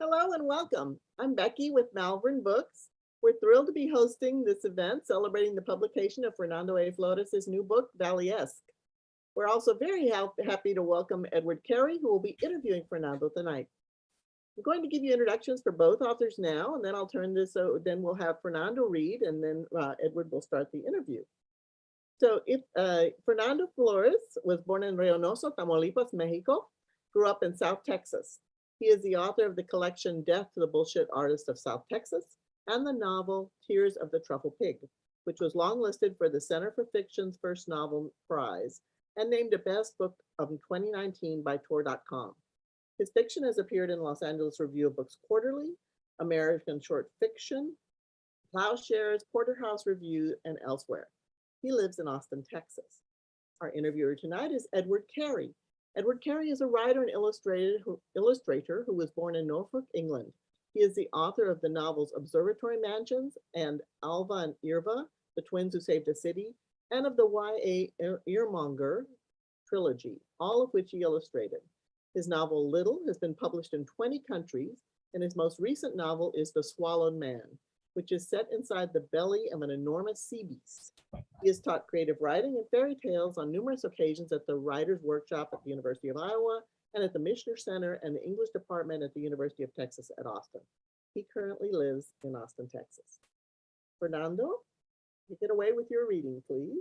Hello and welcome. I'm Becky with Malvern Books. We're thrilled to be hosting this event celebrating the publication of Fernando A. Flores' new book, Valleyesque. We're also very happy to welcome Edward Carey, who will be interviewing Fernando tonight. I'm going to give you introductions for both authors now, and then I'll turn this, so then we'll have Fernando read, and then Edward will start the interview. So Fernando Flores was born in Reynosa, Tamaulipas, Mexico, grew up in South Texas. He is the author of the collection Death to the Bullshit Artist of South Texas and the novel Tears of the Truffle Pig, which was longlisted for the Center for Fiction's First Novel Prize and named a Best Book of 2019 by Tor.com. His fiction has appeared in Los Angeles Review of Books Quarterly, American Short Fiction, Plowshares, Porterhouse Review, and elsewhere. He lives in Austin, Texas. Our interviewer tonight is Edward Carey. Edward Carey is a writer and illustrator who was born in Norfolk, England. He is the author of the novels Observatory Mansions and Alva and Irva, the twins who saved a city, and of the Y.A. Earmonger trilogy, all of which he illustrated. His novel Little has been published in 20 countries, and his most recent novel is The Swallowed Man, which is set inside the belly of an enormous sea beast. He has taught creative writing and fairy tales on numerous occasions at the Writers' Workshop at the University of Iowa and at the Mishner Center and the English Department at the University of Texas at Austin. He currently lives in Austin, Texas. Fernando, take it away with your reading, please.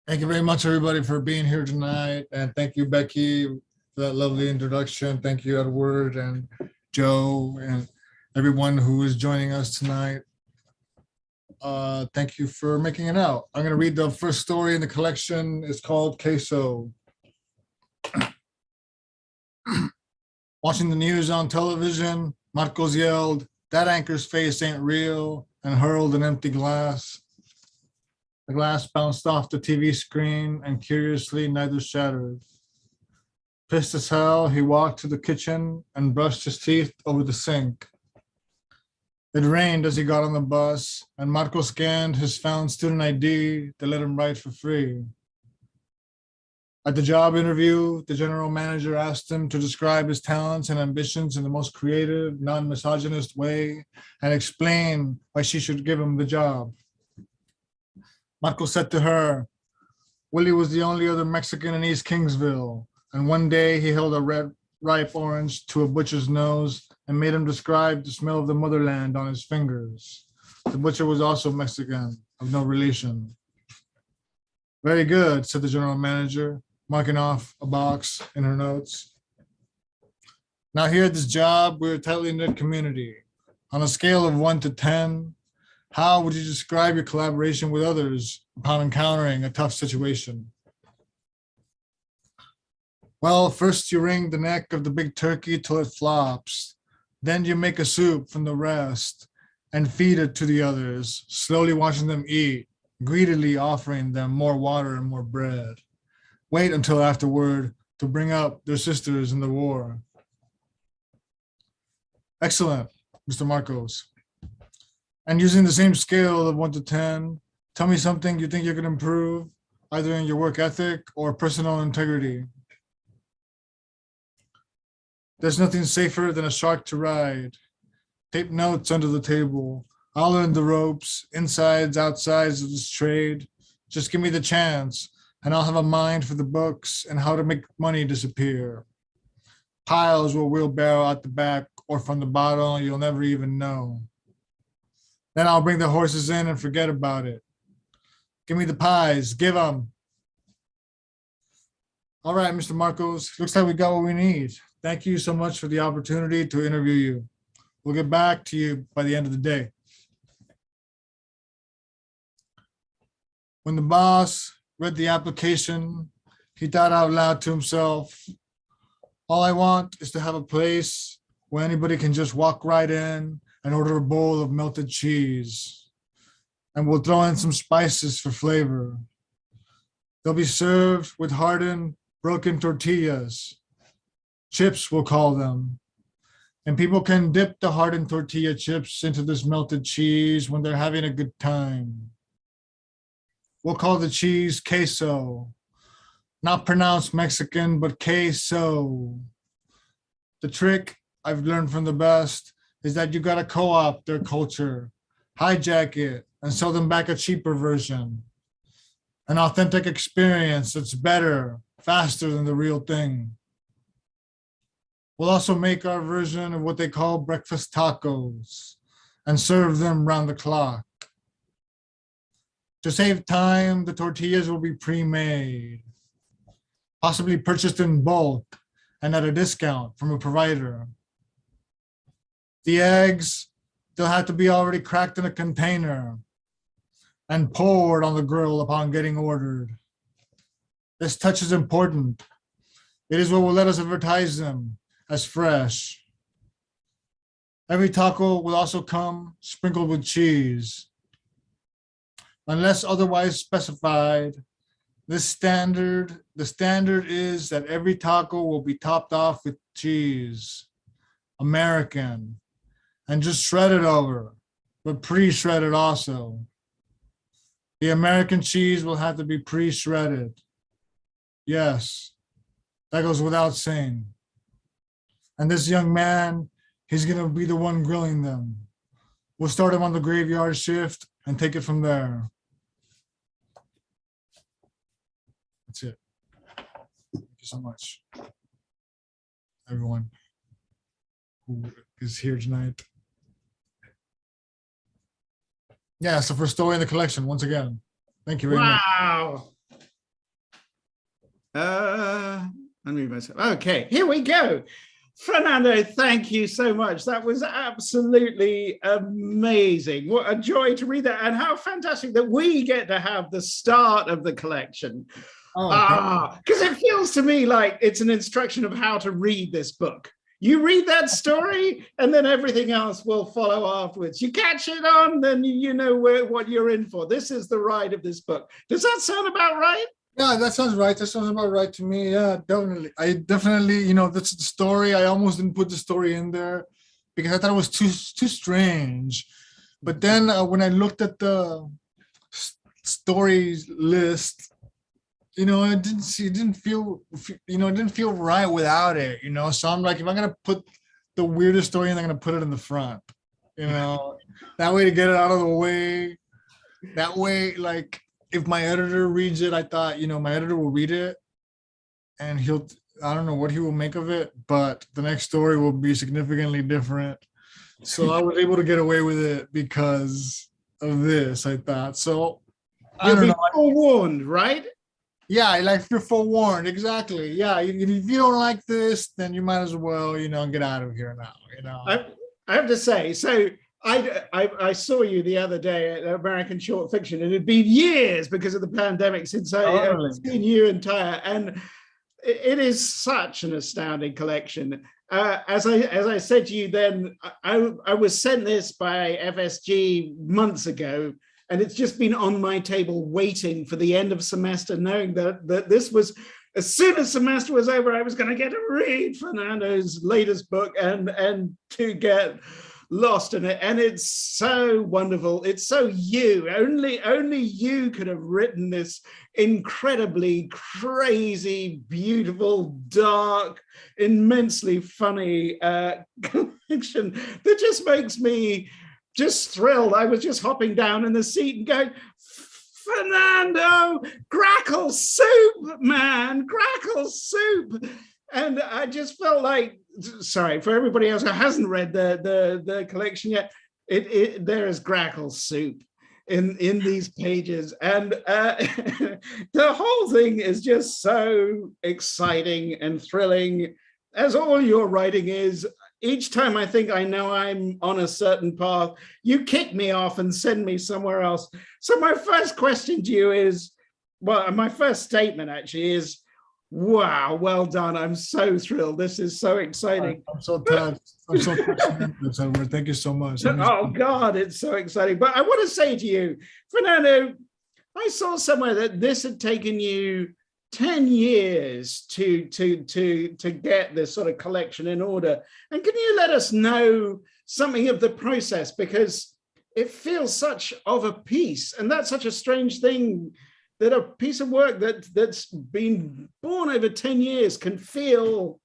Thank you very much, everybody, for being here tonight. And thank you, Becky, for that lovely introduction. Thank you, Edward and Joe and everyone who is joining us tonight. Thank you for making it out. I'm going to read the first story in the collection. It's called Queso. Watching the news on television, Marcos yelled, "That anchor's face ain't real," and hurled an empty glass. The glass bounced off the TV screen and curiously neither shattered. Pissed as hell, he walked to the kitchen and brushed his teeth over the sink. It rained as he got on the bus, and Marco scanned his found student ID to let him ride for free. At the job interview, the general manager asked him to describe his talents and ambitions in the most creative, non-misogynist way and explain why she should give him the job. Marco said to her, Willie was the only other Mexican in East Kingsville, and one day he held a red ripe orange to a butcher's nose and made him describe the smell of the motherland on his fingers. The butcher was also Mexican, of no relation. Very good, said the general manager, marking off a box in her notes. Now here at this job, we're a tightly knit community. On a scale of 1 to 10, how would you describe your collaboration with others upon encountering a tough situation? Well, first you wring the neck of the big turkey till it flops. Then you make a soup from the rest and feed it to the others, slowly watching them eat, greedily offering them more water and more bread. Wait until afterward to bring up their sisters in the war. Excellent, Mr. Marcos. And using the same scale of 1 to 10, tell me something you think you could improve, either in your work ethic or personal integrity. There's nothing safer than a shark to ride. Tape notes under the table. I'll learn the ropes, insides, outsides of this trade. Just give me the chance, and I'll have a mind for the books and how to make money disappear. Piles will wheelbarrow out the back or from the bottom, you'll never even know. Then I'll bring the horses in and forget about it. Give me the pies, give them. All right, Mr. Marcos, looks like we got what we need. Thank you so much for the opportunity to interview you. We'll get back to you by the end of the day. When the boss read the application, he thought out loud to himself, all I want is to have a place where anybody can just walk right in and order a bowl of melted cheese. And we'll throw in some spices for flavor. They'll be served with hardened, broken tortillas. Chips, we'll call them. And people can dip the hardened tortilla chips into this melted cheese when they're having a good time. We'll call the cheese queso. Not pronounced Mexican, but queso. The The trick I've learned from the best is that you got to co-opt their culture, hijack it, and sell them back a cheaper version. An authentic experience that's better, faster than the real thing. We'll also make our version of what they call breakfast tacos and serve them round the clock. To save time, the tortillas will be pre-made, possibly purchased in bulk and at a discount from a provider. The eggs, they'll have to be already cracked in a container and poured on the grill upon getting ordered. This touch is important. It is what will let us advertise them as fresh. Every taco will also come sprinkled with cheese. Unless otherwise specified, the standard is that every taco will be topped off with cheese, American, and just shredded over, but pre-shredded also. The American cheese will have to be pre-shredded. Yes, that goes without saying. And this young man, he's gonna be the one grilling them. We'll start him on the graveyard shift and take it from there. That's it. Thank you so much, everyone who is here tonight. Yeah, so for story in the collection, once again, thank you very much. Wow. Unmute myself. Okay, here we go. Fernando, thank you so much. That was absolutely amazing. What a joy to read that, and how fantastic that we get to have the start of the collection. Because it feels to me like it's an instruction of how to read this book. You read that story, and then everything else will follow afterwards. You catch it on, then you know what you're in for. This is the ride of this book. Does that sound about right? Yeah, that sounds right. That sounds about right to me. Yeah, definitely. I definitely, you know, that's the story. I almost didn't put the story in there because I thought it was too strange. But then when I looked at the stories list, you know, it didn't feel right without it, you know. So I'm like, if I'm gonna put the weirdest story in, I'm gonna put it in the front, you know, that way to get it out of the way. That way, like, if my editor reads it, I thought, you know, my editor will read it and I don't know what he will make of it, but the next story will be significantly different. So I was able to get away with it because of this, I thought. So I don't know. Forewarned, right? Yeah, like you're forewarned, exactly. Yeah, if you don't like this, then you might as well, you know, get out of here now. You know, I have to say, so I saw you the other day at American Short Fiction. It had been years because of the pandemic since I've seen you entire, and it is such an astounding collection. As I said to you then, I was sent this by FSG months ago. And it's just been on my table waiting for the end of semester, knowing that this was, as soon as semester was over, I was going to get to read Fernando's latest book and to get lost in it. And it's so wonderful. It's so you. Only you could have written this incredibly crazy, beautiful, dark, immensely funny collection that just makes me just thrilled. I was just hopping down in the seat and going, Fernando, grackle soup, man, grackle soup. And I just felt like, sorry, for everybody else who hasn't read the collection yet, there is grackle soup in these pages. And the whole thing is just so exciting and thrilling, as all your writing is. Each time I think I know I'm on a certain path, you kick me off and send me somewhere else. So my first question to you is, well, my first statement actually is, wow, well done. I'm so thrilled. This is so exciting. I'm so touched. I'm so touched. Thank you so much. Oh God, it's so exciting. But I want to say to you, Fernando, I saw somewhere that this had taken you 10 years to get this sort of collection in order. And can you let us know something of the process? Because it feels such of a piece, and that's such a strange thing, that a piece of work that's been born over 10 years can feel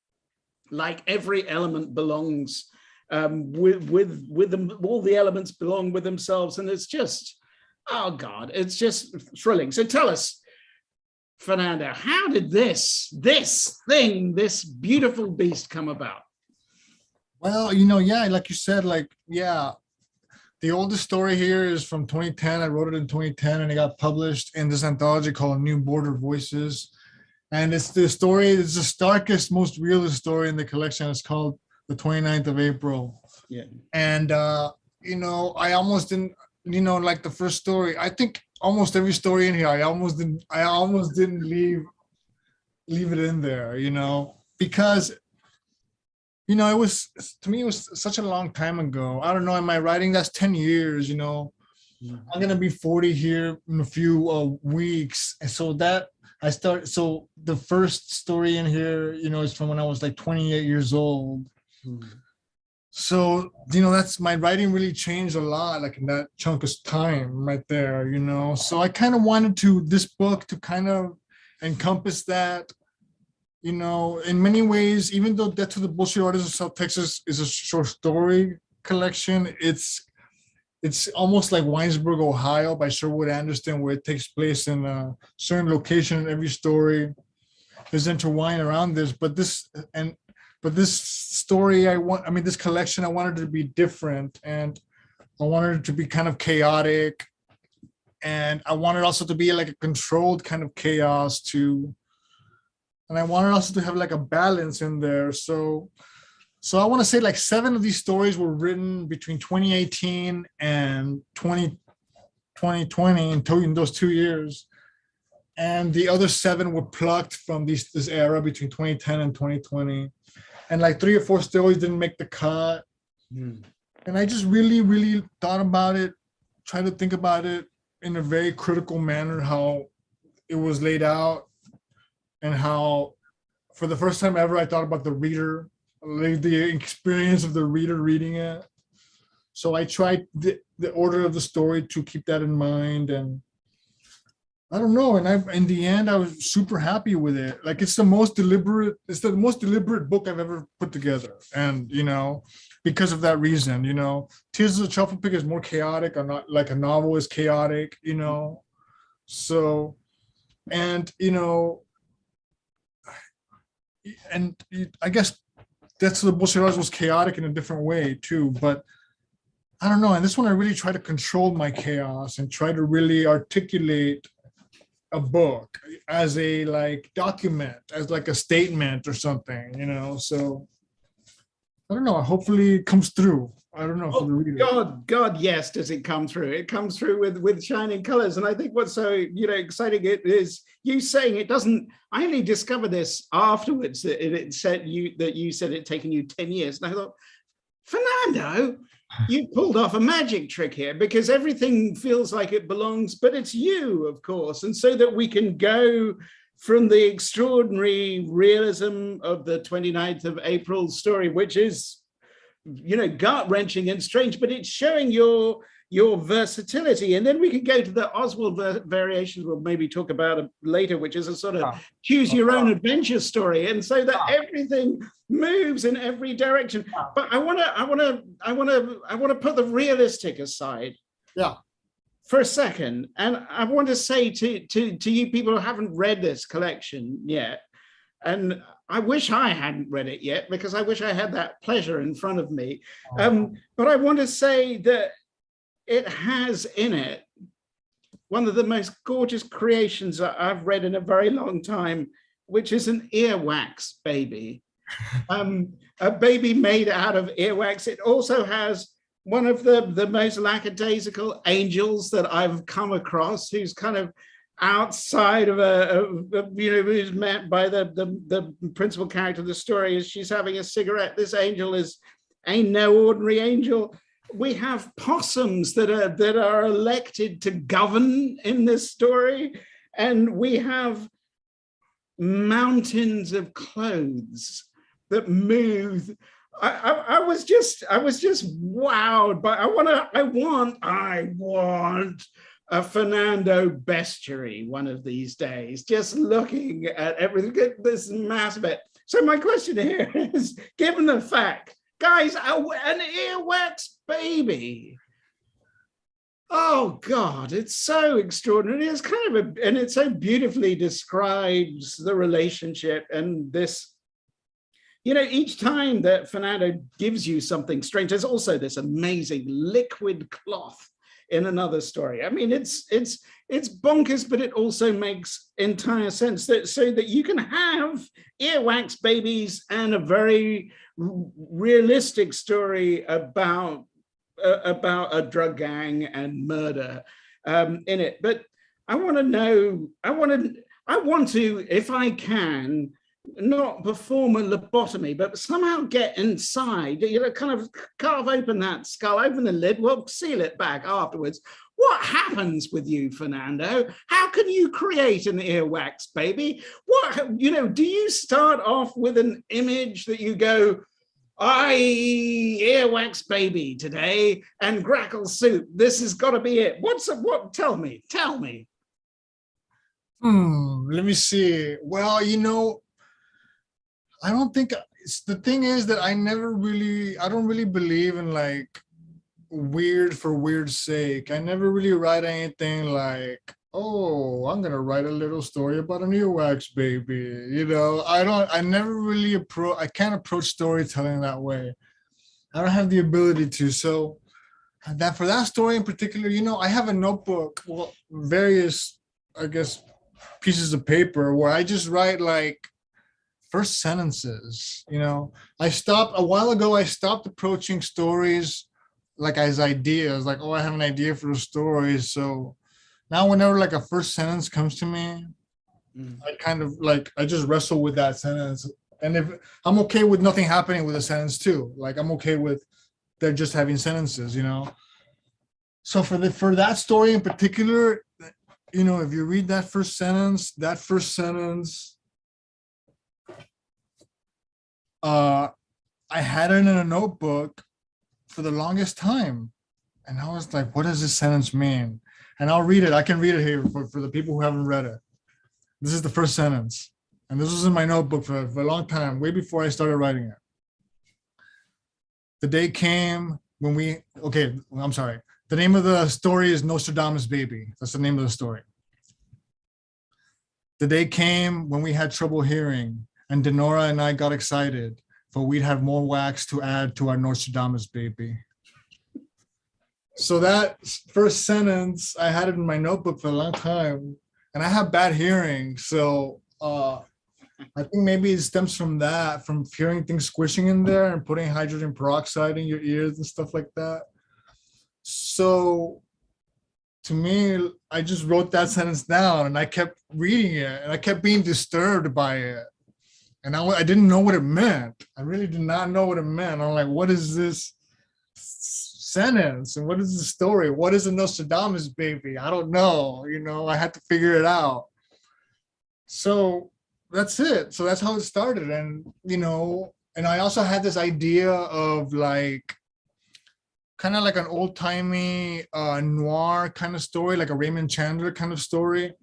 like every element belongs with them, all the elements belong with themselves, and it's just, oh God, it's just thrilling. So tell us, Fernando, how did this beautiful beast come about? Well, you know, yeah, like you said, like, yeah, the oldest story here is from 2010. I wrote it in 2010 and it got published in this anthology called New Border Voices. And it's the story, it's the starkest, most realist story in the collection. It's called The 29th of April. Yeah. And, you know, I almost didn't, you know, like the first story, I think almost every story in here, I almost didn't leave it in there, you know, because, you know, it was, to me, it was such a long time ago. I don't know, in my writing, that's 10 years, you know. I'm going to be 40 here in a few weeks. And so so the first story in here, you know, is from when I was like 28 years old. So, you know, that's, my writing really changed a lot, like in that chunk of time right there, you know. So I kind of wanted this book to kind of encompass that, you know, in many ways, even though Death to the Bullshit Artists of South Texas is a short story collection, it's almost like Winesburg, Ohio by Sherwood Anderson, where it takes place in a certain location in every story is intertwined around this. But this story, this collection, I wanted it to be different, and I wanted it to be kind of chaotic, and I wanted also to be like a controlled kind of chaos too. And I wanted also to have like a balance in there. So I want to say like 7 of these stories were written between 2018 and 2020, in those 2 years. And the other 7 were plucked from this era between 2010 and 2020. And like 3 or 4 stories didn't make the cut. And I just really, really thought about it, tried to think about it in a very critical manner, how it was laid out, and how for the first time ever, I thought about the reader, like the experience of the reader reading it. So I tried the order of the story to keep that in mind. And I don't know. And in the end, I was super happy with it. Like it's the most deliberate book I've ever put together. And, you know, because of that reason, you know, Tears of the Truffle Pig is more chaotic, or not like a novel is chaotic, you know. So, and, you know, and I guess Death to the Bullshit Artists was chaotic in a different way too, but I don't know. And this one, I really try to control my chaos and try to really articulate a book as a like document, as like a statement or something, you know. So I don't know. Hopefully it comes through. I don't know for the reader. God, yes, does it come through? It comes through with shining colors. And I think what's so, you know, exciting it is you saying it doesn't. I only discovered this afterwards that it said you said it taken you 10 years. And I thought, Fernando, you pulled off a magic trick here, because everything feels like it belongs, but it's you, of course. And so that we can go from the extraordinary realism of the 29th of April story, which is, you know, gut-wrenching and strange, but it's showing your versatility. And then we can go to the Oswald variations we'll maybe talk about it later, which is a sort of choose your own adventure story. And so that everything moves in every direction. But I want to put the realistic aside. Yeah. For a second. And I want to say to you people who haven't read this collection yet, and I wish I hadn't read it yet, because I wish I had that pleasure in front of me. But I want to say that it has in it one of the most gorgeous creations that I've read in a very long time, which is an earwax baby. A baby made out of earwax. It also has one of the most lackadaisical angels that I've come across, who's kind of outside of you know, who's met by the principal character of the story as she's having a cigarette. This angel ain't no ordinary angel. We have possums that are elected to govern in this story, and we have mountains of clothes that move. I was just wowed by. I want a Fernando bestiary one of these days. Just looking at everything, this mass of it. So my question here is, given the fact, guys, an earwax baby. Oh God, it's so extraordinary. It's kind of and it so beautifully describes the relationship and this, you know, each time that Fernando gives you something strange, there's also this amazing liquid cloth in another story. I mean, it's bonkers, but it also makes entire sense so that you can have earwax babies and a very realistic story about a drug gang and murder in it. But I want to, if I can, not perform a lobotomy, but somehow get inside, you know, kind of carve open that skull, open the lid, we'll seal it back afterwards. What happens with you, Fernando? How can you create an earwax baby? What, you know, do you start off with an image that you go, I earwax baby today and grackle soup. This has got to be it. What? Tell me. Let me see. Well, you know, I don't think the thing is that I don't really believe in like weird for weird's sake. I never really write anything like, oh, I'm gonna write a little story about an earwax baby. You know, I can't approach storytelling that way. I don't have the ability to. So that for that story in particular, you know, I have a notebook, well, various, I guess, pieces of paper where I just write like first sentences. You know, I stopped approaching stories like as ideas, like, oh, I have an idea for a story. So now whenever like a first sentence comes to me, I kind of like, I just wrestle with that sentence. And if I'm okay with nothing happening with a sentence too, like I'm okay with they're just having sentences, you know? So for that story in particular, you know, if you read that first sentence, I had it in a notebook for the longest time. And I was like, what does this sentence mean? And I'll read it. I can read it here for the people who haven't read it. This is the first sentence. And this was in my notebook for a long time, way before I started writing it. The day came when the name of the story is Nostradamus Baby. That's the name of the story. The day came when we had trouble hearing, and Denora and I got excited, for we'd have more wax to add to our Nostradamus Baby. So that first sentence, I had it in my notebook for a long time, and I have bad hearing. So I think maybe it stems from that, from hearing things squishing in there and putting hydrogen peroxide in your ears and stuff like that. So to me, I just wrote that sentence down and I kept reading it and I kept being disturbed by it. And I didn't know what it meant. I really did not know what it meant. I'm like, what is this sentence? And what is the story? What is a Nostradamus baby? I don't know. You know, I had to figure it out. So that's it. So that's how it started. And, you know, and I also had this idea of like, kind of like an old-timey noir kind of story, like a Raymond Chandler kind of story,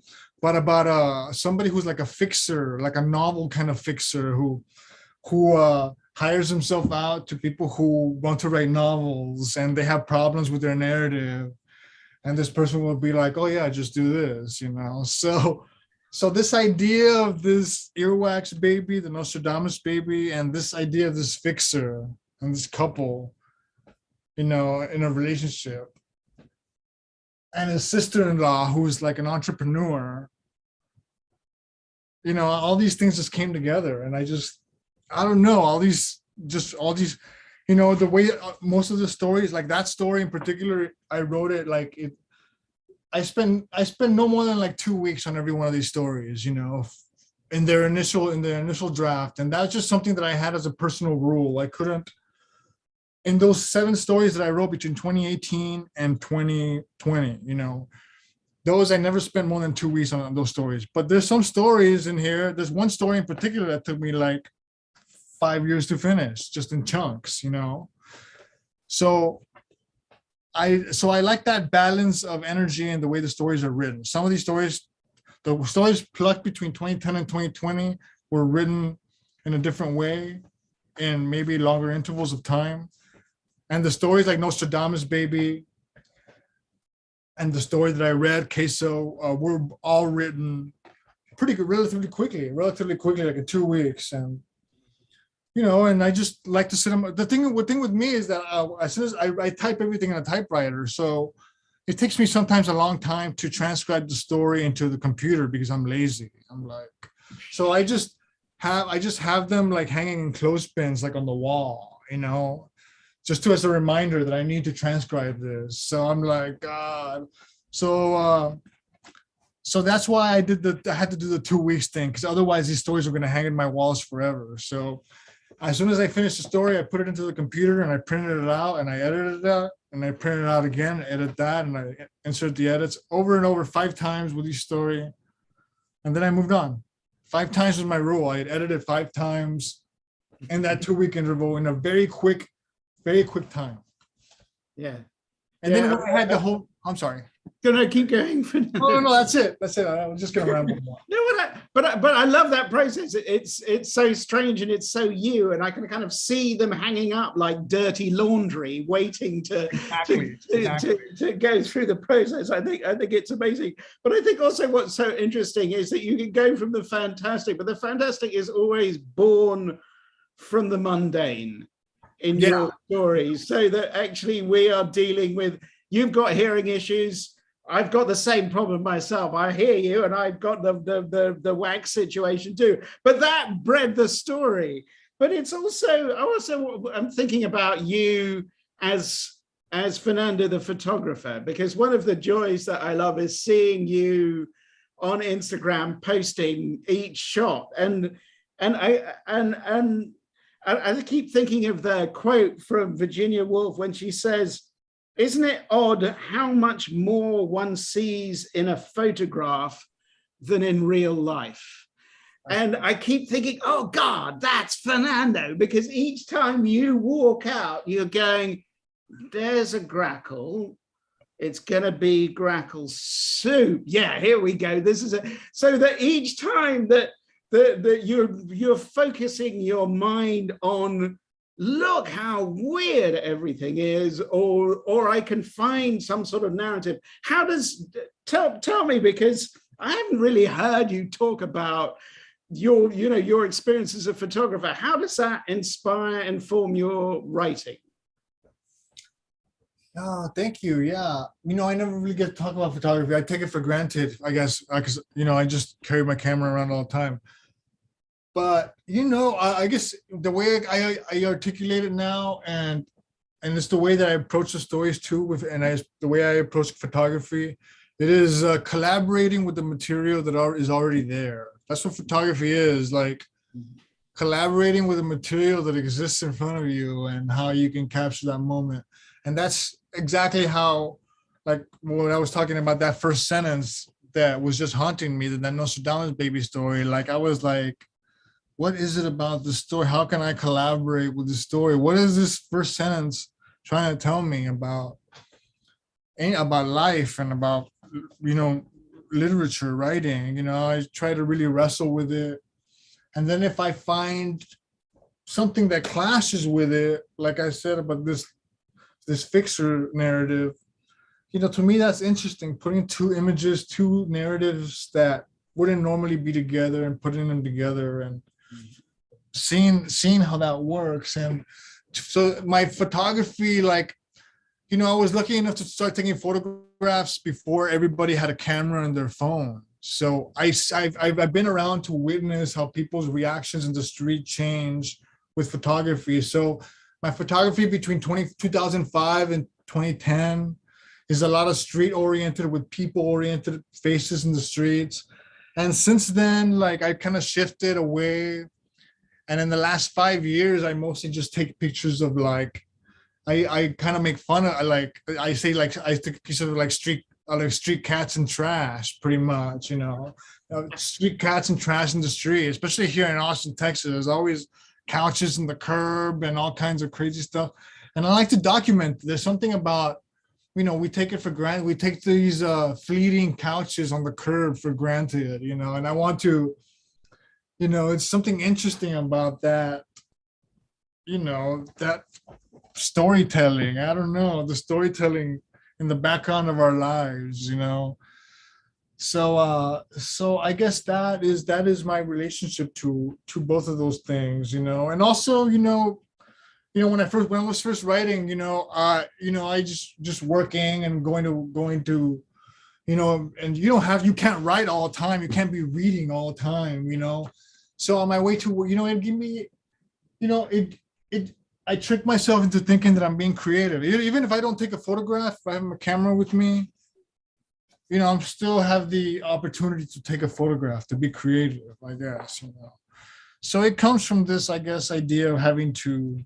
but about somebody who's like a fixer, like a novel kind of fixer who hires himself out to people who want to write novels and they have problems with their narrative. And this person will be like, oh yeah, just do this, you know? So this idea of this earwax baby, the Nostradamus baby, and this idea of this fixer and this couple, you know, in a relationship, and his sister-in-law who's like an entrepreneur, you know, all these things just came together. And I don't know, all these, you know, the way most of the stories, like that story in particular, I wrote it like it, I spent no more than like 2 weeks on every one of these stories, you know, in their initial draft. And that's just something that I had as a personal rule. I couldn't, in those 7 stories that I wrote between 2018 and 2020, you know, those I never spent more than 2 weeks on those stories. But there's some stories in here. There's one story in particular that took me like 5 years to finish, just in chunks, you know. So I like that balance of energy and the way the stories are written. Some of these stories, the stories plucked between 2010 and 2020 were written in a different way, in maybe longer intervals of time. And the stories like Nostradamus Baby and the story that I read, Queso, were all written pretty good, relatively quickly, like in 2 weeks. And, and I just like to sit on, the thing with me is that as soon as I type everything in a typewriter, so it takes me sometimes a long time to transcribe the story into the computer because I'm lazy. So I just have them like hanging in clothespins, like on the wall, just as a reminder that I need to transcribe this. So I'm like, God. So that's why I had to do the 2 weeks thing, because otherwise these stories are going to hang in my walls forever. So as soon as I finish the story, I put it into the computer and I printed it out and I edited it out and I print it out again, edit that, and I insert the edits over and over 5 times with each story. And then I moved on. 5 times was my rule. I had edited 5 times in that 2 week interval in a very quick time. Yeah. And then when I had the whole, I'm sorry. Gonna keep going for now. No, that's it. I was just gonna ramble more. No, but I love that process. It's so strange and it's so you, and I can kind of see them hanging up like dirty laundry, waiting to go through the process. I think it's amazing. But I think also what's so interesting is that you can go from the fantastic, but the fantastic is always born from the mundane in your stories, so that actually we are dealing with, you've got hearing issues. I've got the same problem myself. I hear you, and I've got the wax situation too. But that bred the story. But it's also I'm thinking about you as Fernando the photographer, because one of the joys that I love is seeing you on Instagram posting each shot, and I keep thinking of the quote from Virginia Woolf when she says, "Isn't it odd how much more one sees in a photograph than in real life?" And I keep thinking, oh God, that's Fernando, because each time you walk out, you're going, there's a grackle. It's going to be grackle soup. Yeah, here we go. This is so that each time that you're focusing your mind on, look how weird everything is, or I can find some sort of narrative. How does, tell me, because I haven't really heard you talk about your experience as a photographer. How does that inform your writing? Oh, thank you. Yeah. I never really get to talk about photography. I take it for granted, I guess, because, I just carry my camera around all the time. But, I guess the way I articulate it now, and it's the way that I approach the stories too, the way I approach photography, it is collaborating with the material that is already there. That's what photography is, like collaborating with the material that exists in front of you and how you can capture that moment. And that's exactly how, like when I was talking about that first sentence that was just haunting me, that Nostradamus Baby story, like I was like, what is it about the story? How can I collaborate with the story? What is this first sentence trying to tell me about life and about, literature, writing? I try to really wrestle with it. And then if I find something that clashes with it, like I said about this fixer narrative, to me, that's interesting, putting 2 images, 2 narratives that wouldn't normally be together and putting them together and seeing how that works. And so my photography, like, I was lucky enough to start taking photographs before everybody had a camera on their phone. So I've been around to witness how people's reactions in the street change with photography. So my photography between 2005 and 2010 is a lot of street oriented, with people oriented faces in the streets. And since then, like, I kind of shifted away. And in the last 5 years, I mostly just take pictures of, like, I kind of make fun of, like, I say, like, I take a piece of like street cats and trash, pretty much, street cats and trash in the street, especially here in Austin, Texas. There's always couches in the curb and all kinds of crazy stuff. And I like to document. There's something about, we take it for granted. We take these fleeting couches on the curb for granted, and I want to, it's something interesting about that, that storytelling. I don't know, the storytelling in the background of our lives. So I guess that is my relationship to both of those things. And also, when I was first writing, I just working and going to, and you can't write all the time. You can't be reading all the time. So on my way to, it give me, I trick myself into thinking that I'm being creative. Even if I don't take a photograph, if I have my camera with me, I'm still have the opportunity to take a photograph, to be creative, I guess. So it comes from this, I guess, idea of having to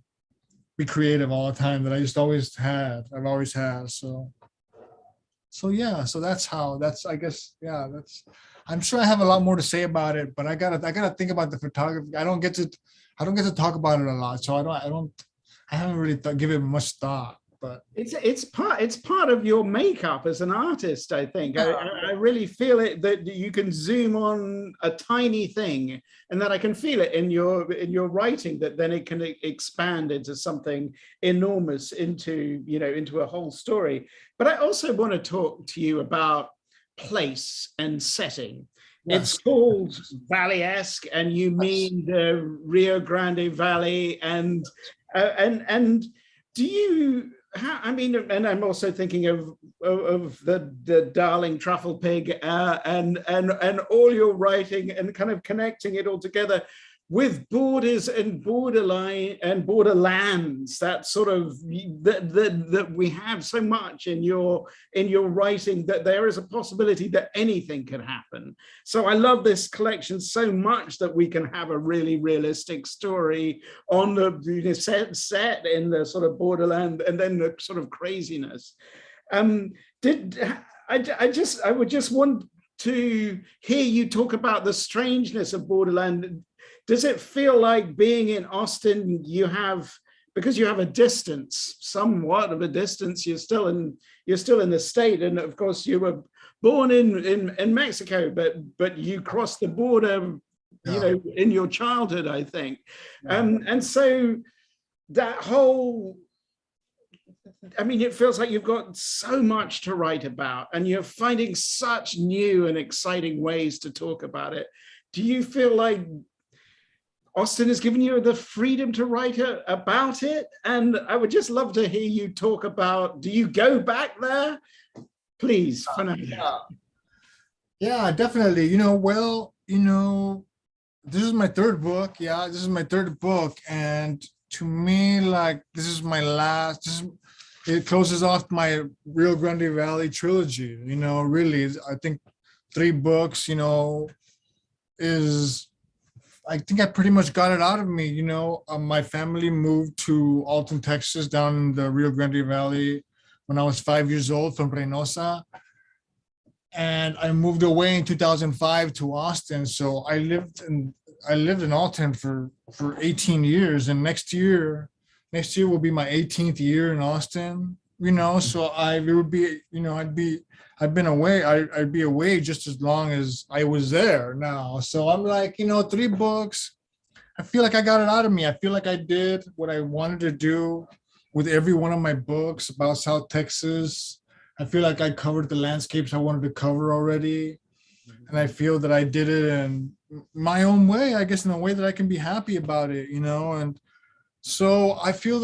be creative all the time that I just always had. I've always had. So yeah, so I guess, yeah, I'm sure I have a lot more to say about it, but I gotta think about the photography. I don't get to talk about it a lot. So I haven't really give it much thought. But it's part of your makeup as an artist, I think. I really feel it, that you can zoom on a tiny thing, and that I can feel it in your writing, that then it can expand into something enormous, into a whole story. But I also want to talk to you about place and setting. Yes. It's called Valleyesque, and you mean the Rio Grande Valley, and do you? And I'm also thinking of the darling truffle pig, and all your writing, and kind of connecting it all together with borders and borderline and borderlands, that sort of that we have so much in your writing, that there is a possibility that anything can happen. So I love this collection so much that we can have a really realistic story on the set in the sort of borderland, and then the sort of craziness. I would just want to hear you talk about the strangeness of borderland. Does it feel like being in Austin, because you have a distance, somewhat of a distance, you're still in the state, and of course you were born in Mexico, but you crossed the border, in your childhood, I think. And so that whole, it feels like you've got so much to write about, and you're finding such new and exciting ways to talk about it. Do you feel like Austin has given you the freedom to write about it? And I would just love to hear you talk about, do you go back there? Please, Fernando. Yeah, definitely. This is my third book. Yeah, this is my third book. And to me, like, this is my last, it closes off my Rio Grande Valley trilogy. Really, I think 3 books, I think I pretty much got it out of me. My family moved to Alton, Texas, down in the Rio Grande Valley when I was 5 years old, from Reynosa. And I moved away in 2005 to Austin. So I lived in Alton for 18 years. And next year will be my 18th year in Austin. So it would be, I've been away. I'd be away just as long as I was there now. So I'm like, 3 books. I feel like I got it out of me. I feel like I did what I wanted to do with every one of my books about South Texas. I feel like I covered the landscapes I wanted to cover already. And I feel that I did it in my own way, I guess, in a way that I can be happy about it, And so I feel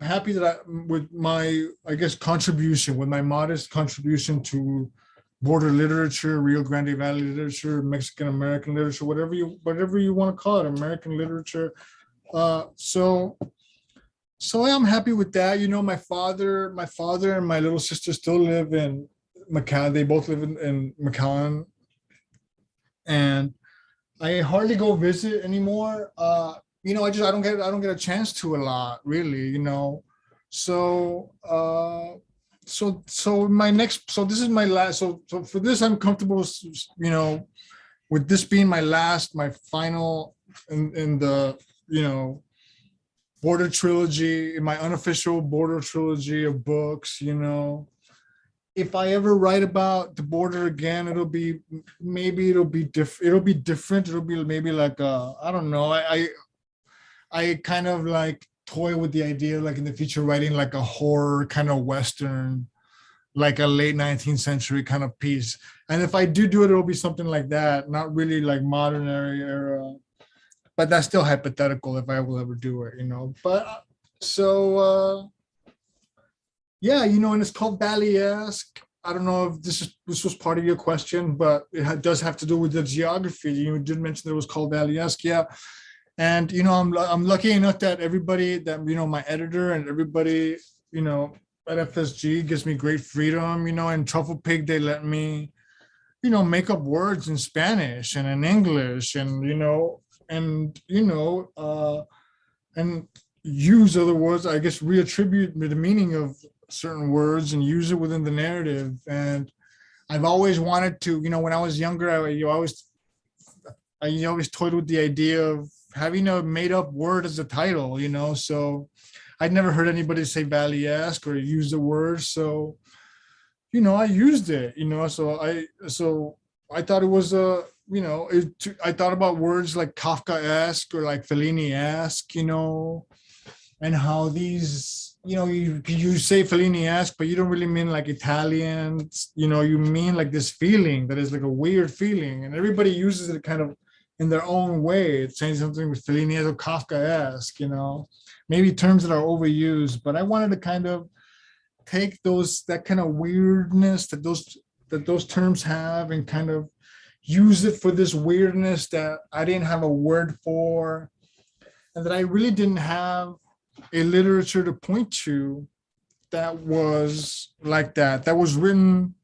happy that with my, I guess, contribution, with my modest contribution to border literature, Rio Grande Valley literature, Mexican American literature, whatever you want to call it, American literature. So I'm happy with that. My father and my little sister still live in McAllen. They both live in McAllen, and I hardly go visit anymore. I don't get a chance to a lot, really. So this is my last. So for this, I'm comfortable. With this being my final in the border trilogy, in my unofficial border trilogy of books. if I ever write about the border again, it'll be different. It'll be different. It'll be maybe like I don't know. I kind of like toy with the idea like in the future writing like a horror kind of Western, like a late 19th century kind of piece. And if I do it, it'll be something like that, not really like modern era, but that's still hypothetical if I will ever do it, you know. But so yeah, you know, and it's called Valleyesque. I don't know if this was part of your question, but it does have to do with the geography. You did mention that it was called Valleyesque, yeah. And you know, I'm lucky enough that everybody that, you know, my editor and everybody, you know, at FSG gives me great freedom, you know. And Truffle Pig, they let me, you know, make up words in Spanish and in English, and and use other words, I guess, reattribute the meaning of certain words and use it within the narrative. And I've always wanted to, you know, when I was younger, I always toyed with the idea of having a made up word as a title, you know. So I'd never heard anybody say Valleyesque or use the word. So, you know, I used it, you know. So I thought it was I thought about words like Kafkaesque or like Fellini-esque, you know, and how these, you know, you say Fellini-esque, but you don't really mean like Italian, you know, you mean like this feeling that is like a weird feeling, and everybody uses it kind of in their own way. It's saying something with Fellini-esque or Kafkaesque, you know, maybe terms that are overused, but I wanted to kind of take that kind of weirdness that those terms have and kind of use it for this weirdness that I didn't have a word for, and that I really didn't have a literature to point to that was like that was written,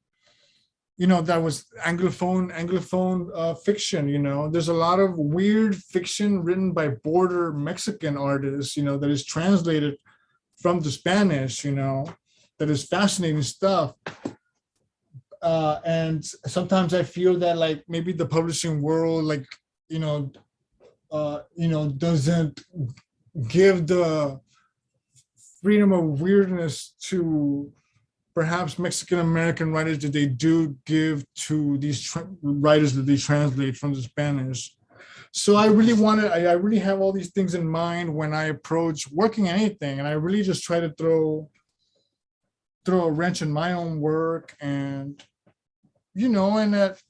you know, that was Anglophone fiction, you know. There's a lot of weird fiction written by border Mexican artists, you know, that is translated from the Spanish, you know, that is fascinating stuff. And sometimes I feel that like maybe the publishing world, like, doesn't give the freedom of weirdness to perhaps Mexican American writers that they do give to these writers that they translate from the Spanish. So I really have all these things in mind when I approach working anything, and I really just try to throw a wrench in my own work, and and that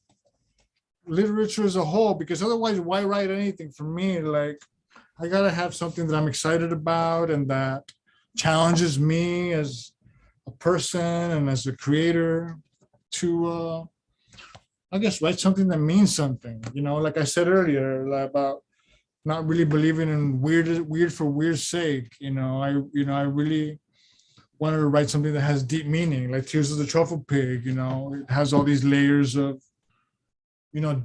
literature as a whole, because otherwise why write anything? For me, like, I gotta have something that I'm excited about and that challenges me as a person and as a creator to I guess write something that means something, like I said earlier, about not really believing in weird for weird's sake. I really wanted to write something that has deep meaning, like Tears of the Truffle Pig. It has all these layers of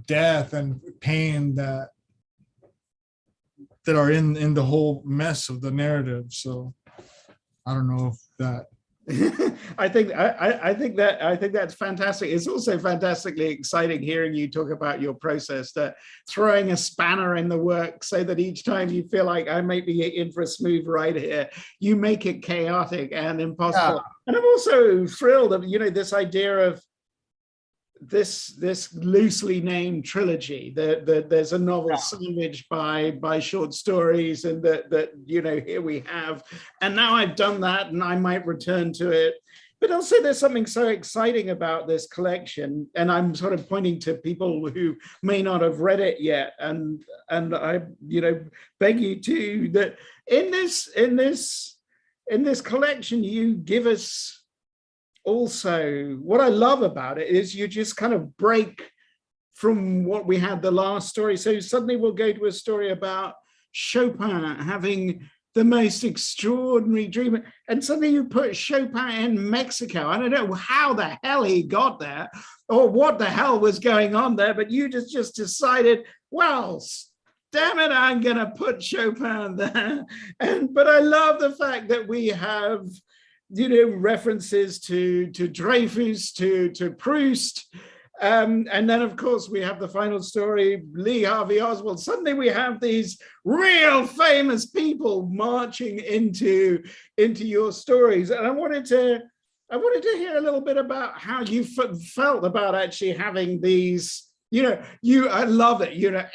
death and pain that are in the whole mess of the narrative. So I don't know if that I think that's fantastic. It's also fantastically exciting hearing you talk about your process, that throwing a spanner in the works so that each time you feel like I might be in for a smooth ride here, you make it chaotic and impossible. Yeah. And I'm also thrilled of this idea of this loosely named trilogy, that there's a novel sandwiched by short stories, and that here we have, and now I've done that and I might return to it. But also there's something so exciting about this collection, and I'm sort of pointing to people who may not have read it yet, and I beg you to, that in this collection you give us. Also, what I love about it is you just kind of break from what we had the last story. So suddenly we'll go to a story about Chopin having the most extraordinary dream. And suddenly you put Chopin in Mexico. I don't know how the hell he got there or what the hell was going on there, but you just decided, well, damn it, I'm going to put Chopin there. But I love the fact that we have references to Dreyfus, to Proust, and then of course we have the final story, Lee Harvey Oswald. Suddenly we have these real famous people marching into your stories, and I wanted to I wanted to hear a little bit about how you felt about actually having these, I love it,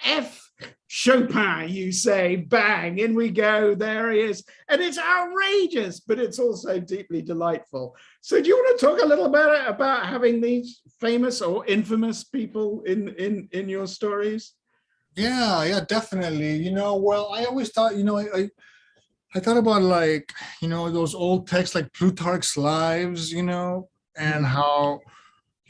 F Chopin, you say, bang, in we go, there he is. And it's outrageous, but it's also deeply delightful. So do you want to talk a little bit about having these famous or infamous people in your stories? Yeah, definitely. Well, I always thought, I thought about like, those old texts like Plutarch's Lives, and how,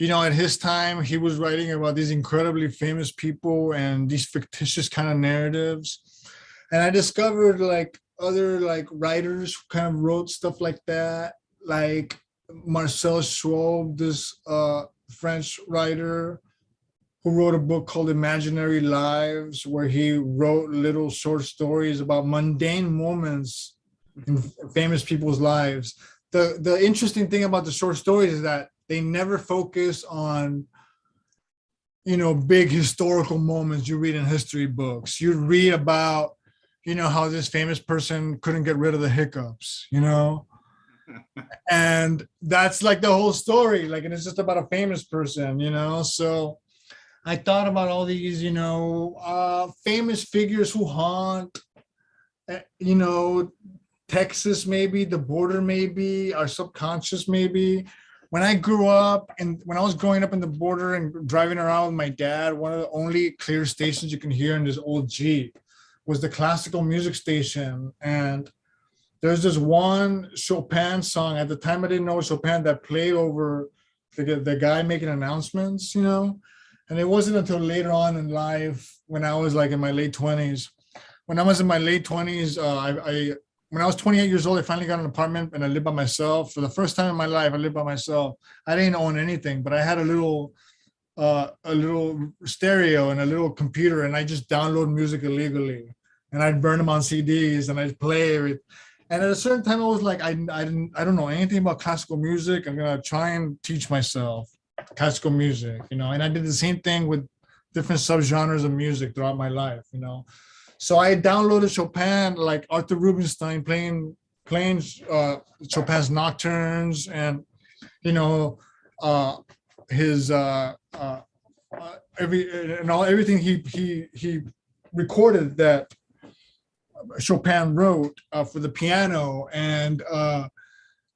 at his time, he was writing about these incredibly famous people and these fictitious kind of narratives. And I discovered like other like writers who kind of wrote stuff like that, like Marcel Schwab, this French writer who wrote a book called Imaginary Lives, where he wrote little short stories about mundane moments in famous people's lives. The interesting thing about the short stories is that they never focus on, big historical moments you read in history books. You read about, how this famous person couldn't get rid of the hiccups, and that's like the whole story. Like, and it's just about a famous person, So I thought about all these, famous figures who haunt, Texas, maybe the border, maybe our subconscious, maybe. When I grew up and when I was growing up in the border and driving around with my dad, one of the only clear stations you can hear in this old Jeep was the classical music station. And there's this one Chopin song. At the time, I didn't know Chopin, that played over the guy making announcements, And it wasn't until later on in life, when I was like in my late 20s. When I was in my late 20s, when I was 28 years old, I finally got an apartment and I lived by myself. For the first time in my life, I lived by myself. I didn't own anything, but I had a little stereo and a little computer, and I just download music illegally. And I'd burn them on CDs and I'd play it. And at a certain time, I was like, I don't know anything about classical music. I'm gonna try and teach myself classical music, And I did the same thing with different subgenres of music throughout my life, So I downloaded Chopin, like Arthur Rubinstein playing Chopin's nocturnes, and his everything he recorded that Chopin wrote for the piano. And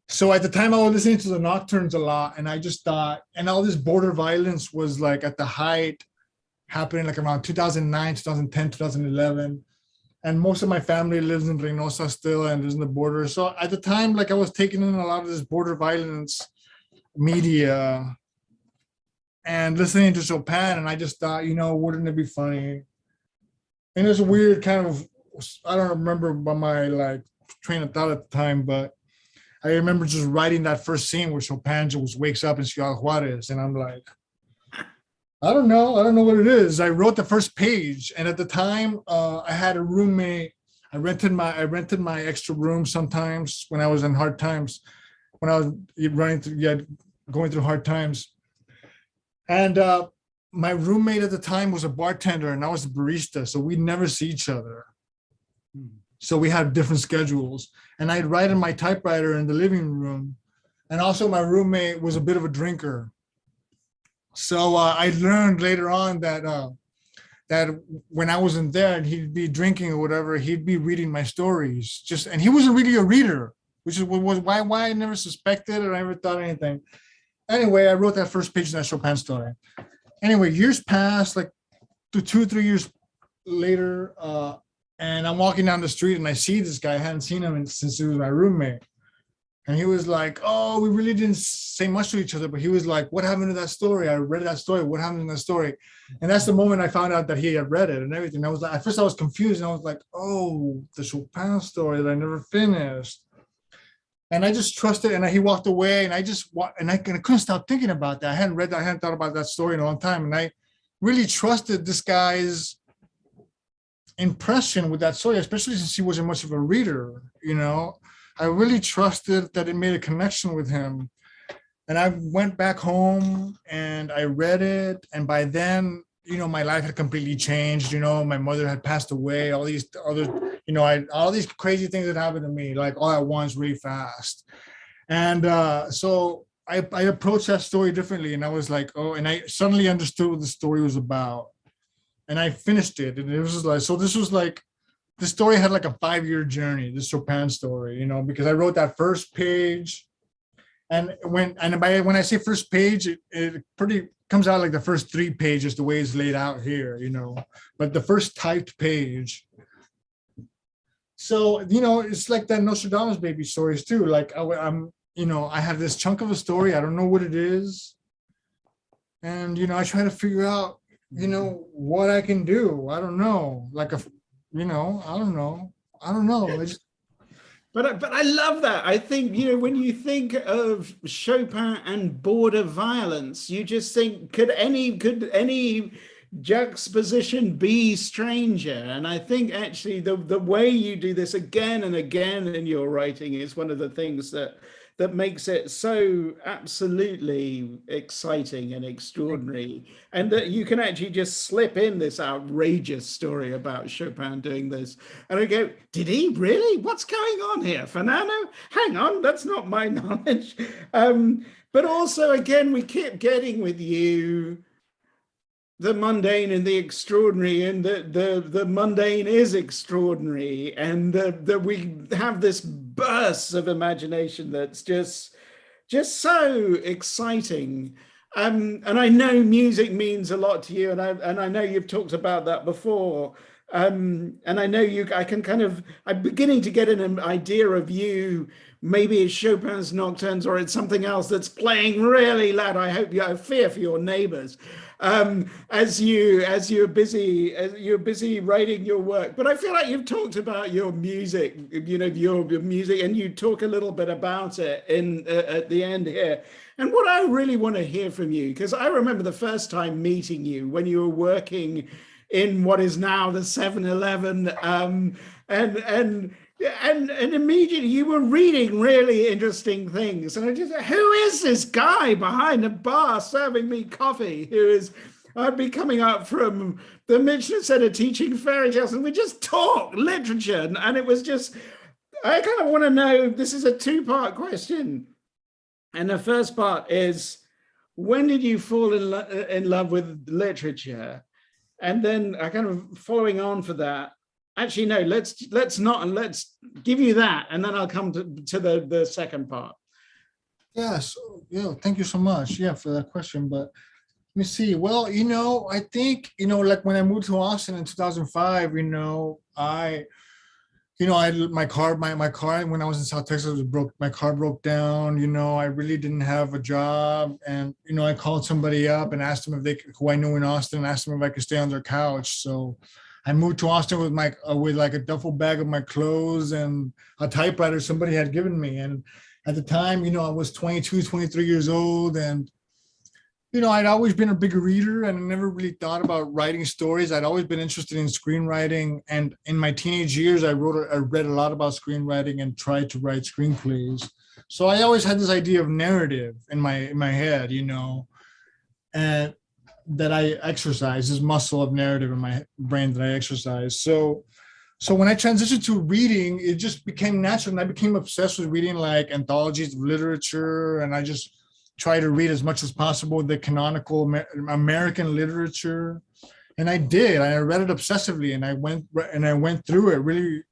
so at the time I was listening to the nocturnes a lot, and I just thought, and all this border violence was like at the height, happening like around 2009, 2010, 2011. And most of my family lives in Reynosa still and is in the border. So at the time, like I was taking in a lot of this border violence media and listening to Chopin. And I just thought, wouldn't it be funny? And it's a weird kind of, I don't remember about my like train of thought at the time, but I remember just writing that first scene where Chopin just wakes up in Ciudad Juárez. And I'm like, I don't know what it is. I wrote the first page, and at the time, I had a roommate. I rented my extra room sometimes when I was in hard times, when I was going through hard times. And my roommate at the time was a bartender, and I was a barista, so we'd never see each other. So we had different schedules, and I'd write in my typewriter in the living room. And also, my roommate was a bit of a drinker. So I learned later on that when I wasn't there and he'd be drinking or whatever, he'd be reading my stories. And he wasn't really a reader, which is why I never suspected or I never thought anything. Anyway, I wrote that first page in that Chopin story. Anyway, years passed, like 2-3 years later, and I'm walking down the street and I see this guy. I hadn't seen him since he was my roommate. And he was like, oh, we really didn't say much to each other, but he was like, what happened to that story? I read that story. What happened to that story? And that's the moment I found out that he had read it and everything. I was like, at first I was confused, and I was like, oh, the Chopin story that I never finished. And I just trusted, and he walked away, and I couldn't stop thinking about that. I hadn't thought about that story in a long time. And I really trusted this guy's impression with that story, especially since he wasn't much of a reader, I really trusted that it made a connection with him. And I went back home and I read it. And by then, my life had completely changed. My mother had passed away, all these other, all these crazy things that happened to me, like all at once, really fast. And so I approached that story differently, and I was like, oh, and I suddenly understood what the story was about, and I finished it, and it was just like, so this was like, the story had like a 5-year journey, this Chopin story, you know, because I wrote that first page, and when I say first page, it pretty comes out like the first 3 pages, the way it's laid out here, you know, but the first typed page. So, you know, it's like that Nostradamus baby stories too. Like I'm, you know, I have this chunk of a story. I don't know what it is. And, you know, I try to figure out, you know, what I can do. I don't know. Like, you know, I don't know. But I love that. I think, you know, when you think of Chopin and border violence, you just think, could any juxtaposition be stranger? And I think actually the way you do this again and again in your writing is one of the things that makes it so absolutely exciting and extraordinary, and that you can actually just slip in this outrageous story about Chopin doing this, and I go, did he really? What's going on here, Fernando? Hang on, that's not my knowledge. But also, again, we keep getting with you the mundane and the extraordinary, and the mundane is extraordinary, and that we have this bursts of imagination that's just so exciting. And I know music means a lot to you, and I know you've talked about that before. And I know I'm beginning to get an idea of you. Maybe it's Chopin's nocturnes, or it's something else that's playing really loud. I fear for your neighbors as you're busy writing your work. But I feel like you've talked about your music, you know, your music, and you talk a little bit about it at the end here. And what I really want to hear from you, because I remember the first time meeting you when you were working in what is now the 7-Eleven, and immediately you were reading really interesting things. And I just, who is this guy behind the bar serving me coffee? I'd be coming up from the Michelin Center teaching fairy tales, and we just talk literature. And it was just, I kind of want to know, this is a 2-part question. And the first part is, when did you fall in love with literature? And then I kind of following on for that. Actually, no, let's give you that, and then I'll come to the second part. Yes. Yeah. Thank you so much. Yeah, for that question. But let me see. Well, you know, I think, you know, like when I moved to Austin in 2005, you know, my car when I was in South Texas my car broke down. You know, I really didn't have a job, and you know, I called somebody up and asked them who I knew in Austin, and asked them if I could stay on their couch. So I moved to Austin with with like a duffel bag of my clothes and a typewriter somebody had given me. And at the time, you know, I was 22, 23 years old, and you know, I'd always been a big reader, and I never really thought about writing stories. I'd always been interested in screenwriting, and in my teenage years, I read a lot about screenwriting and tried to write screenplays. So I always had this idea of narrative in my head, you know, and that I exercise, this muscle of narrative in my brain that I exercise. So when I transitioned to reading, it just became natural, and I became obsessed with reading like anthologies of literature, and I just try to read as much as possible the canonical American literature. And I did. I read it obsessively, and I went through it really,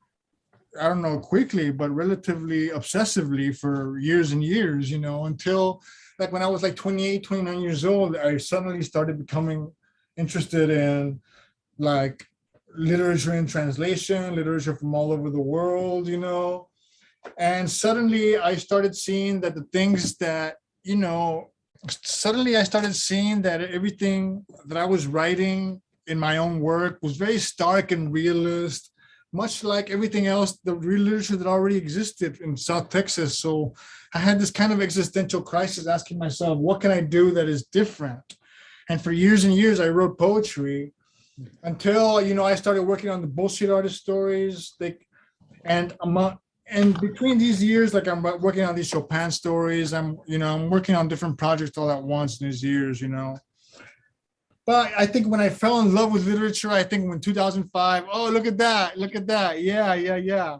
I don't know, quickly, but relatively obsessively for years and years, you know, until like when I was like 28, 29 years old, I suddenly started becoming interested in like literature in translation, literature from all over the world, you know. And suddenly I started seeing that everything that I was writing in my own work was very stark and realist, much like everything else, the real literature that already existed in South Texas. So I had this kind of existential crisis, asking myself, what can I do that is different? And for years and years, I wrote poetry until, you know, I started working on the bullshit artist stories. And between these years, like I'm working on these Chopin stories, I'm working on different projects all at once in these years, you know. But I think when I fell in love with literature, I think in 2005, oh, look at that. Yeah.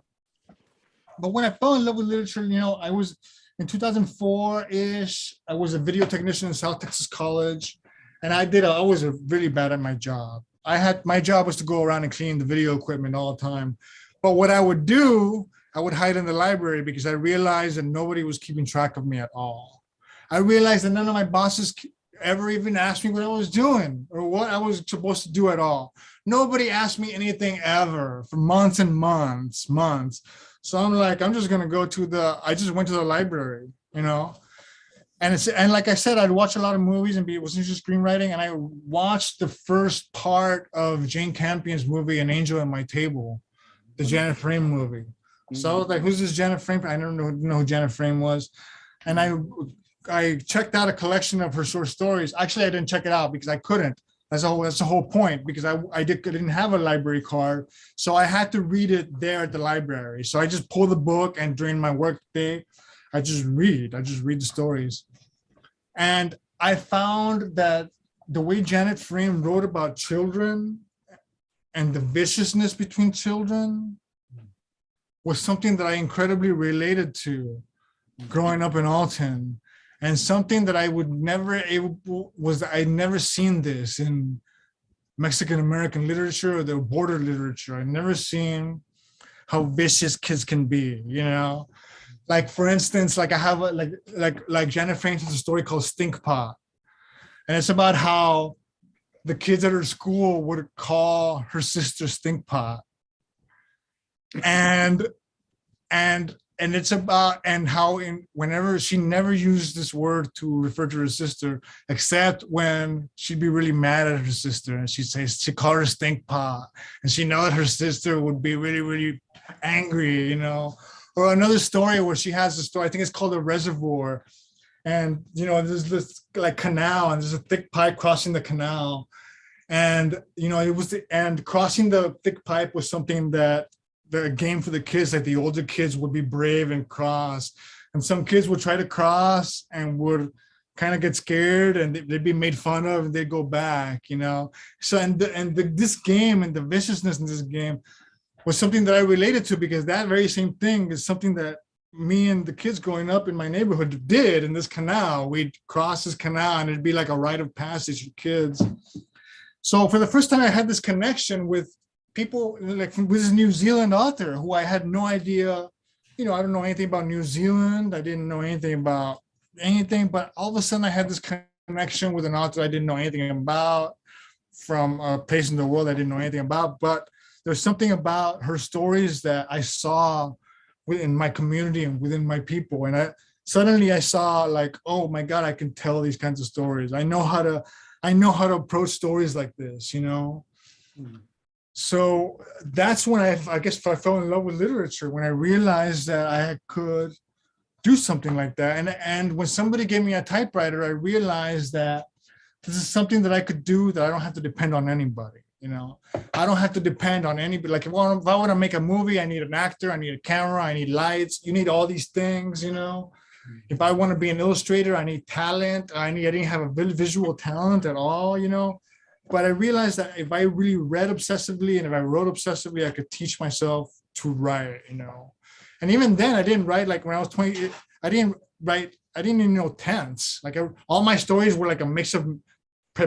But when I fell in love with literature, you know, in 2004-ish, I was a video technician in South Texas College, and I was really bad at my job. My job was to go around and clean the video equipment all the time. But what I would do, I would hide in the library because I realized that nobody was keeping track of me at all. I realized that none of my bosses ever even asked me what I was doing or what I was supposed to do at all. Nobody asked me anything ever for months and months. So I'm like, I'm just gonna I just went to the library, you know? And like I said, I'd watch a lot of movies and was into screenwriting, and I watched the first part of Jane Campion's movie, An Angel at My Table, the Janet Frame movie. So I was like, who's this Janet Frame? I don't know who Janet Frame was. And I checked out a collection of her short stories. Actually, I didn't check it out because I couldn't. That's the whole point, because I didn't have a library card. So I had to read it there at the library. So I just pull the book, and during my work day, I just read the stories. And I found that the way Janet Frame wrote about children and the viciousness between children was something that I incredibly related to growing up in Alton, and something that I would I'd never seen this in Mexican American literature or the border literature. I'd never seen how vicious kids can be, you know? Like, for instance, like I have like Janet Frame has a story called Stink Pot. And it's about how the kids at her school would call her sister Stink Pot. And it's about, and how whenever she never used this word to refer to her sister, except when she'd be really mad at her sister, and she'd call her Stink Pot, and she know that her sister would be really, really angry, you know. Or another story where she has a story, I think it's called The Reservoir, and you know, there's this like canal, and there's a thick pipe crossing the canal, and you know, and crossing the thick pipe was something that the game for the kids, like the older kids would be brave and cross, and some kids would try to cross and would kind of get scared, and they'd be made fun of, and they'd go back, you know. So this game and the viciousness in this game was something that I related to, because that very same thing is something that me and the kids growing up in my neighborhood did in this canal. We'd cross this canal, and it'd be like a rite of passage for kids. So for the first time, I had this connection with people, like with this New Zealand author who I had no idea, you know, I don't know anything about New Zealand. I didn't know anything about anything, but all of a sudden I had this connection with an author I didn't know anything about, from a place in the world I didn't know anything about. But there's something about her stories that I saw within my community and within my people. And suddenly I saw, like, oh my God, I can tell these kinds of stories. I know how to approach stories like this, you know? So that's when I guess I fell in love with literature, when I realized that I could do something like that. And when somebody gave me a typewriter, I realized that this is something that I could do, that I don't have to depend on anybody. You know, I don't have to depend on anybody. Like if I want to make a movie, I need an actor, I need a camera, I need lights. You need all these things, you know. If I want to be an illustrator, I need talent. I didn't have a visual talent at all, you know. But I realized that if I really read obsessively and if I wrote obsessively, I could teach myself to write, you know. And even then, I didn't write, like when I was 20, I didn't even know tense. Like all my stories were like a mix of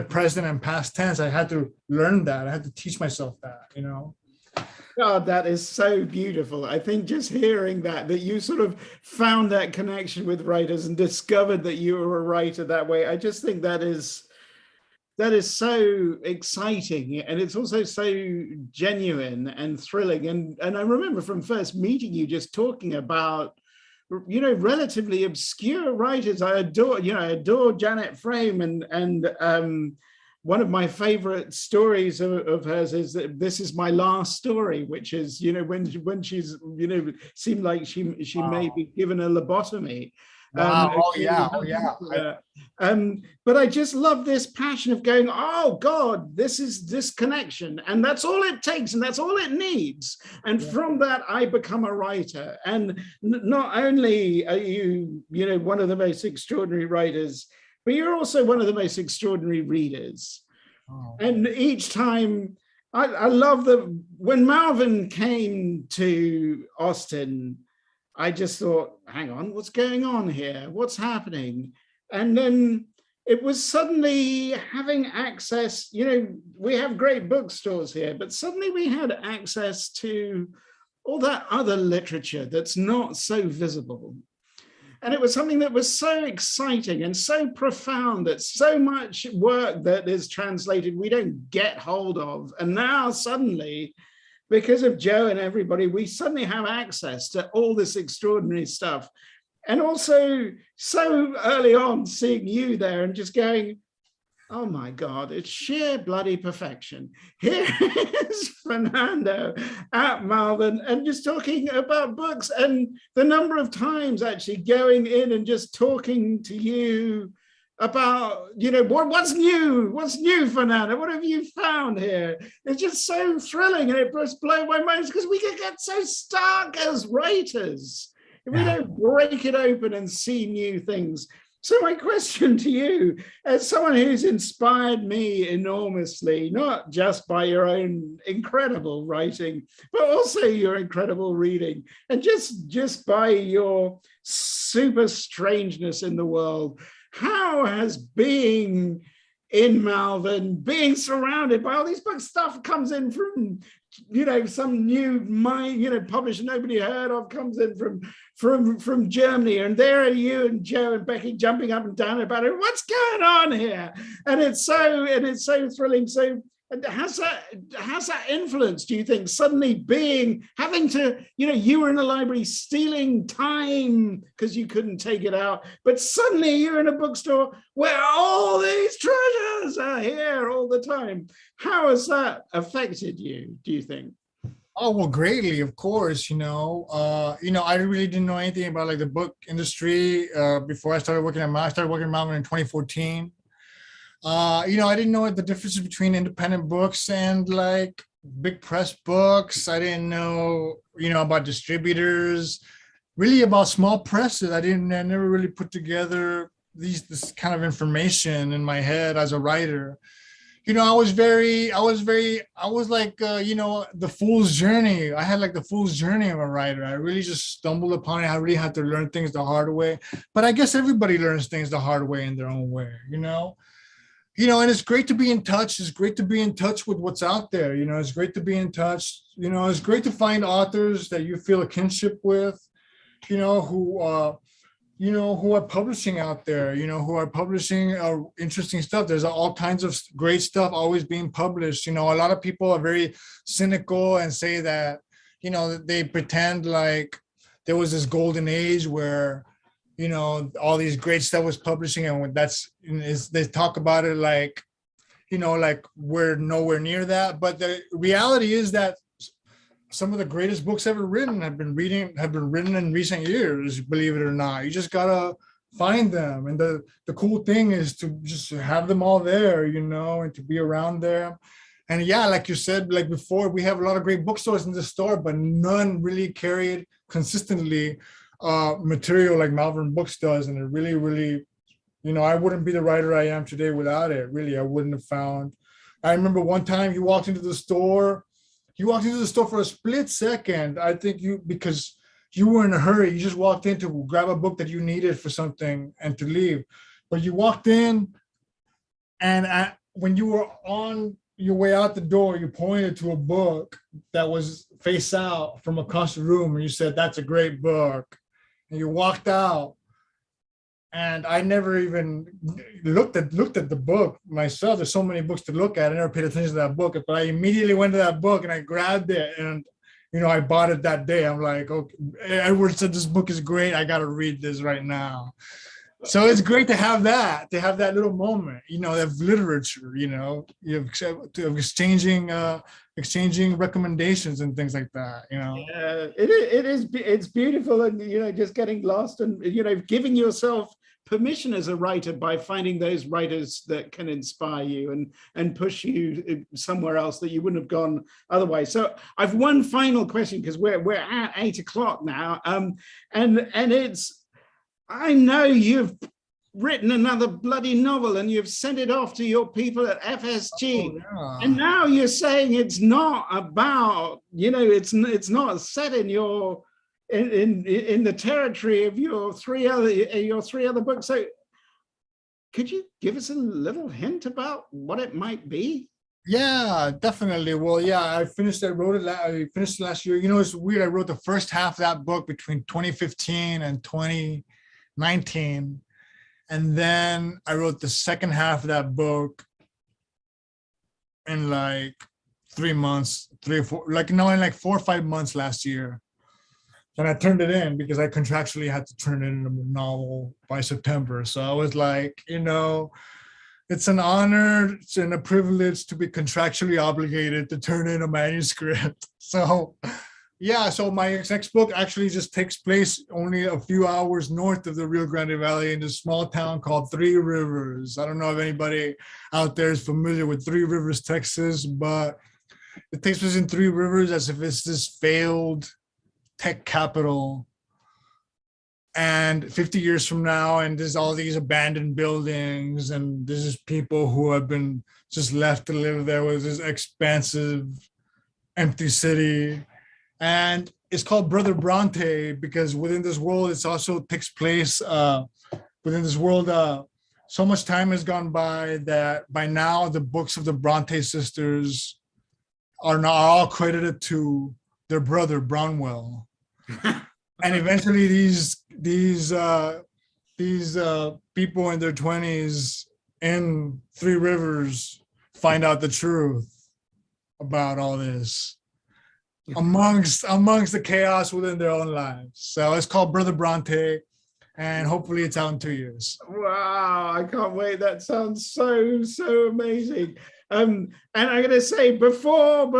present and past tense. I had to learn that. I had to teach myself that, you know. God, that is so beautiful. I think just hearing that you sort of found that connection with writers and discovered that you were a writer that way, I just think that is so exciting, and it's also so genuine and thrilling. And I remember from first meeting you just talking about, you know, relatively obscure writers. I adore Janet Frame, and one of my favorite stories of hers is that This Is My Last Story, which is, you know, when she's, you know, seemed like she may be given a lobotomy. But I just love this passion of going, oh God, this is this connection, and that's all it takes, and that's all it needs. And from that, I become a writer. And not only are you, you know, one of the most extraordinary writers, but you're also one of the most extraordinary readers. Oh. And each time, I love when Malvern came to Austin. I just thought, hang on, what's going on here? What's happening? And then it was suddenly having access, we have great bookstores here, but suddenly we had access to all that other literature that's not so visible. And it was something that was so exciting and so profound, that so much work that is translated we don't get hold of. And now suddenly, because of Joe and everybody, we suddenly have access to all this extraordinary stuff. And also so early on seeing you there and just going, oh my God, it's sheer bloody perfection. Here is Fernando at Malvern and just talking about books, and the number of times actually going in and just talking to you about, what's new, Fernando? What have you found here? It's just so thrilling, and it just blows my mind because we can get so stuck as writers. We don't break it open and see new things. So my question to you, as someone who's inspired me enormously, not just by your own incredible writing, but also your incredible reading, and just by your super strangeness in the world, how has being in Malvern, being surrounded by all these books, stuff comes in from, some new publisher nobody heard of, comes in from Germany, and there are you and Joe and Becky jumping up and down about it. What's going on here? And it's so thrilling. So how's that influence, do you think, suddenly having to, you were in a library stealing time because you couldn't take it out, but suddenly you're in a bookstore where all these treasures are here all the time. How has that affected you, do you think? Oh, well, greatly, of course. I really didn't know anything about like the book industry before I started working at Malvern. I started working at Malvern in 2014. I didn't know the differences between independent books and like big press books. I didn't know, about distributors, really about small presses. I never really put together this kind of information in my head as a writer. I was like, the fool's journey. I had like the fool's journey of a writer. I really just stumbled upon it. I really had to learn things the hard way. But I guess everybody learns things the hard way in their own way, and it's great to be in touch. It's great to be in touch with what's out there. It's great to be in touch. It's great to find authors that you feel a kinship with, who are publishing out there, who are publishing interesting stuff. There's all kinds of great stuff always being published. A lot of people are very cynical and say that, they pretend like there was this golden age where, all these great stuff was publishing, and they talk about it like, like we're nowhere near that. But the reality is that some of the greatest books ever written have been written in recent years, believe it or not. You just gotta find them. And the cool thing is to just have them all there, and to be around them. And yeah, like you said, like before, we have a lot of great bookstores in the store, but none really carried consistently material like Malvern Books does. And it really, really, I wouldn't be the writer I am today without it. Really, I wouldn't have found. I remember one time you walked into the store for a split second. I think because you were in a hurry. You just walked in to grab a book that you needed for something and to leave. But you walked in, and when you were on your way out the door, you pointed to a book that was face out from across the room, and you said, "That's a great book." And you walked out. And I never even looked at the book myself. There's so many books to look at. I never paid attention to that book, but I immediately went to that book and I grabbed it, and I bought it that day. I'm like, okay, Edward said this book is great. I got to read this right now. So it's great to have that little moment, of literature, of exchanging recommendations and things like that, Yeah, it's beautiful, and just getting lost and giving yourself permission as a writer by finding those writers that can inspire you and push you somewhere else that you wouldn't have gone otherwise. So I've one final question, because we're at 8 o'clock now, and it's, I know you've written another bloody novel and you've sent it off to your people at FSG. Oh, yeah. And now you're saying it's not about, it's not set in your in the territory of your three other books. So could you give us a little hint about what it might be? Yeah, definitely. Well, yeah, I finished it last year. You know, it's weird. I wrote the first half of that book between 2015 and 2019. And then I wrote the second half of that book in like 3 months, in like 4 or 5 months last year. And I turned it in because I contractually had to turn it in a novel by September. So I was like, you know, it's an honor and a privilege to be contractually obligated to turn in a manuscript. So yeah, so my next book actually just takes place only a few hours north of the Rio Grande Valley in this small town called Three Rivers. I don't know if anybody out there is familiar with Three Rivers, Texas, but it takes place in Three Rivers as if it's this failed tech capital. And 50 years from now, and there's all these abandoned buildings, and there's just people who have been just left to live there with this expansive, empty city. And it's called Brother Bronte because within this world, it also takes place within this world. So much time has gone by that by now the books of the Bronte sisters are now all credited to their brother Brownwell. And eventually these people in their 20s in Three Rivers find out the truth about all this amongst the chaos within their own lives. So it's called Brother Bronte, and hopefully it's out in 2 years. Wow, I can't wait. That sounds so amazing. And I'm going to say before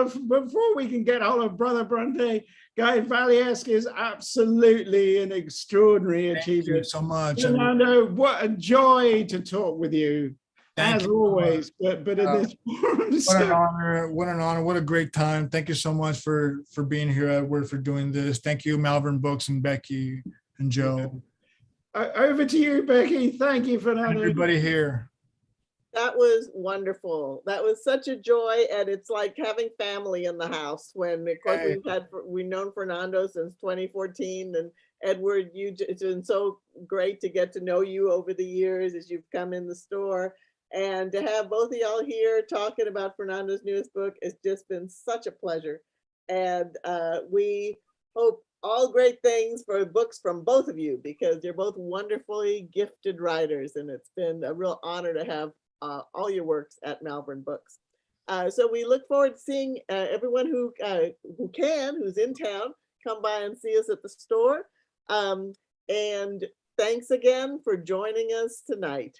we can get hold of Brother Bronte, Guy, Valleyesque is absolutely an extraordinary achievement. Thank you so much. Fernando, what a joy to talk with you, Thank as you. always. But in this forum, what an honor! What an honor! What a great time! Thank you so much for being here, Edward, for doing this. Thank you, Malvern Books and Becky and Joe. Over to you, Becky. Thank you, Fernando. Everybody here. That was wonderful. That was such a joy, and it's like having family in the house. When, of course, we've known Fernando since 2014, and Edward, it's been so great to get to know you over the years as you've come in the store, and to have both of y'all here talking about Fernando's newest book. It's just been such a pleasure, and we hope all great things for books from both of you because you're both wonderfully gifted writers, and it's been a real honor to have all your works at Malvern Books. So we look forward to seeing everyone who's in town, come by and see us at the store. And thanks again for joining us tonight.